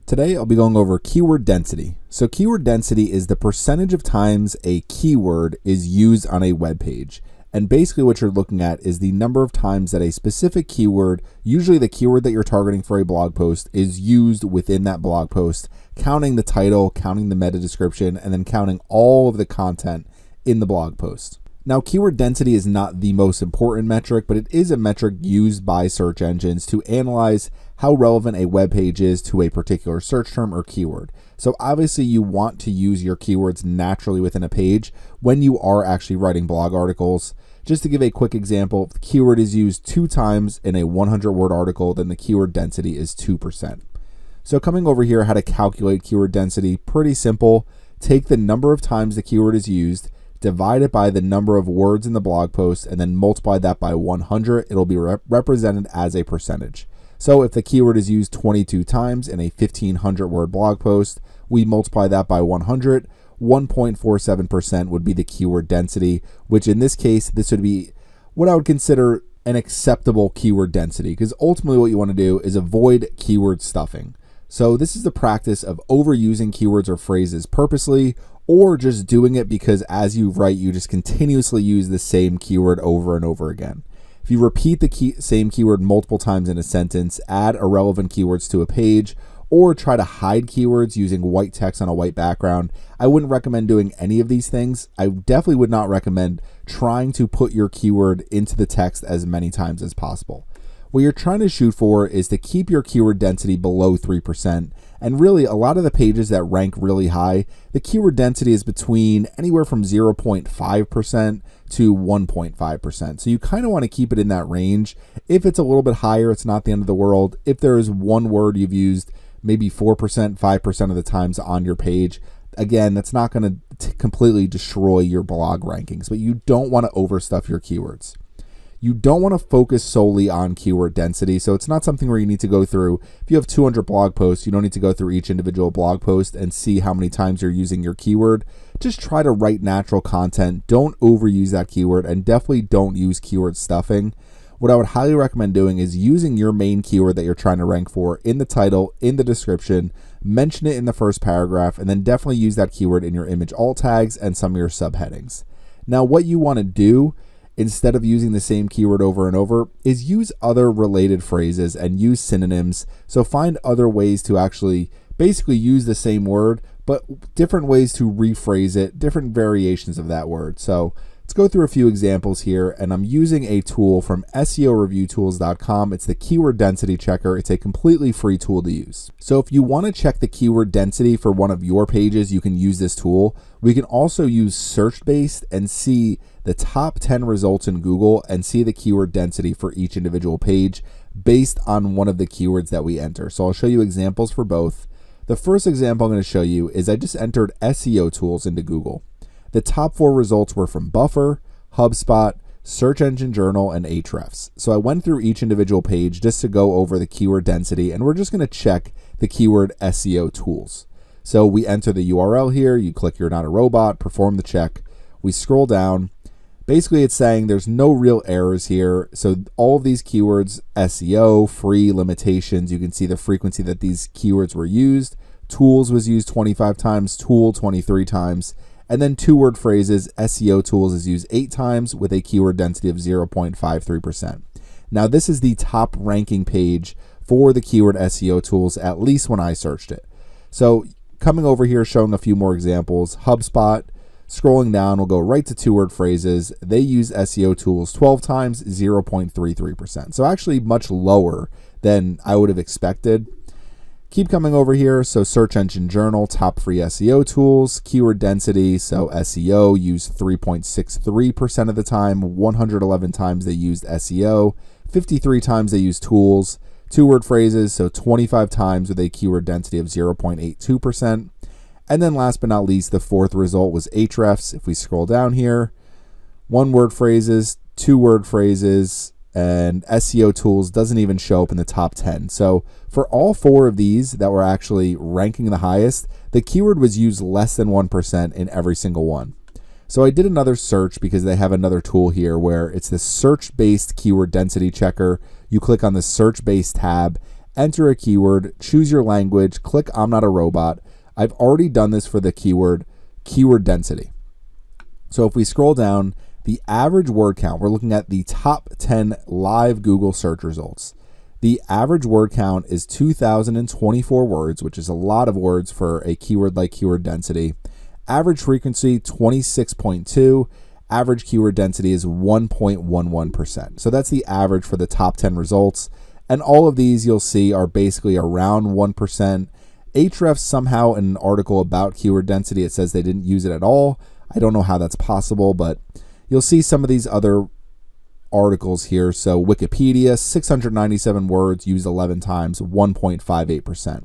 Today I'll be going over keyword density. So keyword density is the percentage of times a keyword is used on a web page. And basically what you're looking at is the number of times that a specific keyword, usually the keyword that you're targeting for a blog post, is used within that blog post, counting the title, counting the meta description, and then counting all of the content in the blog post. Now, keyword density is not the most important metric, but it is a metric used by search engines to analyze how relevant a web page is to a particular search term or keyword. So obviously you want to use your keywords naturally within a page when you are actually writing blog articles. Just to give a quick example, if the keyword is used 2 times in a 100-word article, then the keyword density is 2%. So coming over here, how to calculate keyword density, pretty simple. Take the number of times the keyword is used, divide it by the number of words in the blog post, and then multiply that by 100. It'll be represented as a percentage. So if the keyword is used 22 times in a 1,500 word blog post, we multiply that by 100. 1.47% would be the keyword density, which in this case, this would be what I would consider an acceptable keyword density, because ultimately what you want to do is avoid keyword stuffing. So this is the practice of overusing keywords or phrases purposely, or just doing it because as you write, you just continuously use the same keyword over and over again. If you repeat the same keyword multiple times in a sentence, add irrelevant keywords to a page, or try to hide keywords using white text on a white background, I wouldn't recommend doing any of these things. I definitely would not recommend trying to put your keyword into the text as many times as possible. What you're trying to shoot for is to keep your keyword density below 3%. And really, a lot of the pages that rank really high, the keyword density is between anywhere from 0.5% to 1.5%. So you kind of want to keep it in that range. If it's a little bit higher, it's not the end of the world. If there is one word you've used maybe 4%, 5% of the times on your page, again, that's not going to completely destroy your blog rankings, but you don't want to overstuff your keywords. You don't want to focus solely on keyword density. So it's not something where you need to go through, if you have 200 blog posts, you don't need to go through each individual blog post and see how many times you're using your keyword. Just try to write natural content. Don't overuse that keyword, and definitely don't use keyword stuffing. What I would highly recommend doing is using your main keyword that you're trying to rank for in the title, in the description, mention it in the first paragraph, and then definitely use that keyword in your image alt tags and some of your subheadings. Now, what you want to do instead of using the same keyword over and over is use other related phrases and use synonyms. So find other ways to actually basically use the same word, but different ways to rephrase it, different variations of that word. So let's go through a few examples here, and I'm using a tool from SEOreviewtools.com. It's the keyword density checker. It's a completely free tool to use. So if you want to check the keyword density for one of your pages, you can use this tool. We can also use search-based and see the top 10 results in Google and see the keyword density for each individual page based on one of the keywords that we enter. So I'll show you examples for both. The first example I'm going to show you is I just entered SEO tools into Google. The top 4 results were from Buffer, HubSpot, Search Engine Journal, and Ahrefs. So I went through each individual page just to go over the keyword density, and we're just going to check the keyword SEO tools. So we enter the URL here, you click You're Not a Robot, perform the check. We scroll down. Basically, it's saying there's no real errors here. So all of these keywords, SEO, free, limitations, you can see the frequency that these keywords were used. Tools was used 25 times, tool 23 times. And then 2-word phrases, SEO tools is used 8 times with a keyword density of 0.53%. Now, this is the top ranking page for the keyword SEO tools, at least when I searched it. So coming over here, showing a few more examples, HubSpot, scrolling down, we'll go right to 2-word phrases. They use SEO tools 12 times, 0.33%. So actually much lower than I would have expected. Keep coming over here. So Search Engine Journal, top free SEO tools, keyword density. So SEO used 3.63% of the time, 111 times they used SEO, 53 times they used tools, 2-word phrases. So 25 times with a keyword density of 0.82%. And then last but not least, the 4th result was Ahrefs. If we scroll down here, 1-word phrases, 2-word phrases, and SEO tools doesn't even show up in the top 10. So for all 4 of these that were actually ranking the highest, the keyword was used less than 1% in every single one. So I did another search because they have another tool here where it's the search-based keyword density checker. You click on the search-based tab, enter a keyword, choose your language, click I'm not a robot. I've already done this for the keyword density. So if we scroll down, the average word count, we're looking at the top 10 live Google search results. The average word count is 2,024 words, which is a lot of words for a keyword like keyword density. Average frequency, 26.2. Average keyword density is 1.11%. So that's the average for the top 10 results. And all of these you'll see are basically around 1%. Ahrefs somehow in an article about keyword density, it says they didn't use it at all. I don't know how that's possible, but you'll see some of these other articles here. So Wikipedia, 697 words used 11 times, 1.58%.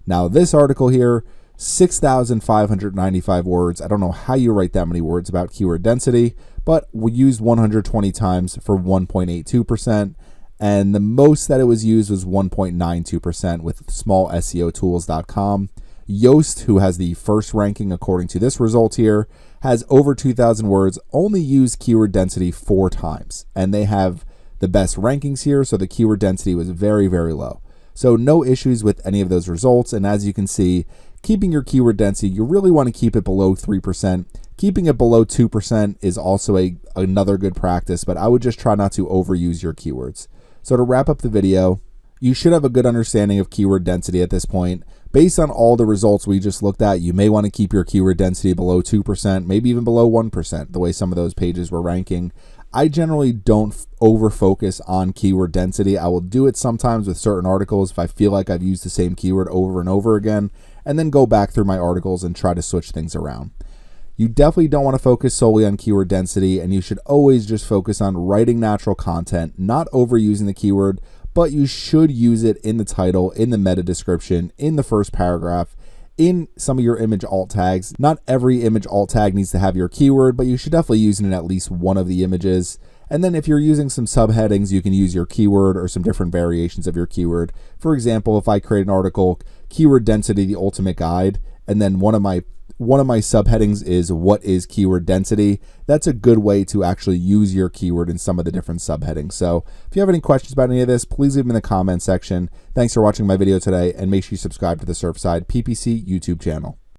Now this article here, 6,595 words. I don't know how you write that many words about keyword density, but we used 120 times for 1.82%. And the most that it was used was 1.92% with smallseotools.com. Yoast, who has the first ranking according to this result here, has over 2,000 words, only used keyword density 4 times. And they have the best rankings here, so the keyword density was very, very low. So no issues with any of those results. And as you can see, keeping your keyword density, you really want to keep it below 3%. Keeping it below 2% is also another good practice, but I would just try not to overuse your keywords. So to wrap up the video, you should have a good understanding of keyword density at this point. Based on all the results we just looked at, you may want to keep your keyword density below 2%, maybe even below 1%, the way some of those pages were ranking. I generally don't over-focus on keyword density. I will do it sometimes with certain articles if I feel like I've used the same keyword over and over again, and then go back through my articles and try to switch things around. You definitely don't want to focus solely on keyword density, and you should always just focus on writing natural content, not overusing the keyword, but you should use it in the title, in the meta description, in the first paragraph, in some of your image alt tags. Not every image alt tag needs to have your keyword, but you should definitely use it in at least one of the images. And then if you're using some subheadings, you can use your keyword or some different variations of your keyword. For example, if I create an article, Keyword Density, the Ultimate Guide, and then one of my subheadings is what is keyword density, that's a good way to actually use your keyword in some of the different subheadings. So if you have any questions about any of this, please leave them in the comment section. Thanks for watching my video today, and make sure you subscribe to the Surfside PPC YouTube channel.